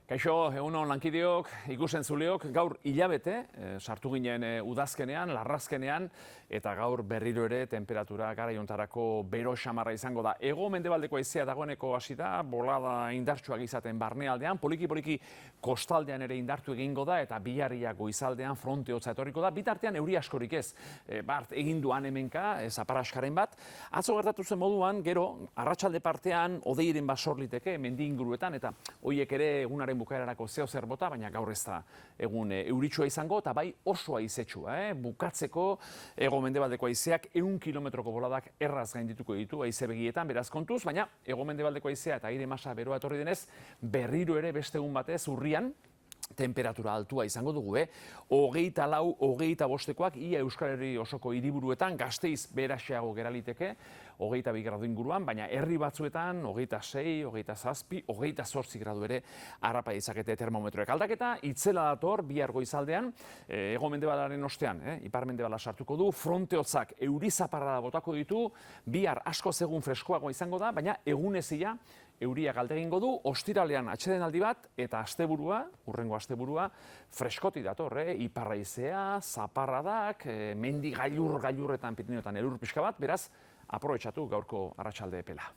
Kaixo, egun on lankideok, ikusentzuleok, gaur hilabete, sartu ginen udazkenean, larrazkenean, eta gaur berriro ere temperatura garaiontarako bero xamarra izango da. Hego-mendebaldeko haizea dagoeneko hasi da, bolada indartsuak izaten barnealdean, poliki-poliki kostaldean ere indartu egingo da, eta biharria goizaldean fronte hotza etorriko da. Bitartean euri askorik ez, bart egin duan hemenka, zaparaskaren bat. Atzo gertatu zen moduan, gero, arratsalde partean, hodeiren basor liteke, mendi inguruetan, eta hoiek ere egunaren bukaerarako zeo zer bota, baina gaur ez da egun euritsua izango, eta bai oso haizetsua. Bukatzeko hego-mendebaldeko haizeak 100 kilometroko boladak erraz gaindituko ditu haize begietan, beraz kontuz, baina hego-mendebaldeko haizea eta aire masa beroa etorri denez, berriro ere beste egun batez urrian, temperatura altua izango dugu, 24, 25koak ia Euskal Herri osoko hiriburuetan, Gasteiz beheraxeago geraliteke, 22 gradu inguruan, baina herri batzuetan 26, 27, 28 gradu ere harrapa ditzakete termometroek. Aldaketa itzela dator bihar goizaldean, hego-mendebalaren ostean, ipar-mendebala sartuko du, fronte hotzak euri zaparrada botako ditu, bihar askoz egun freskoago izango da, baina egunezia euria galde egingo du, ostiralean atsedenaldi bat, eta asteburua, hurrengo asteburua, freskoti dator, iparraizea, zaparradak, mendi gailurretan Pirinioetan elur pixka bat, beraz, aprobetxatu gaurko arratsalde epela.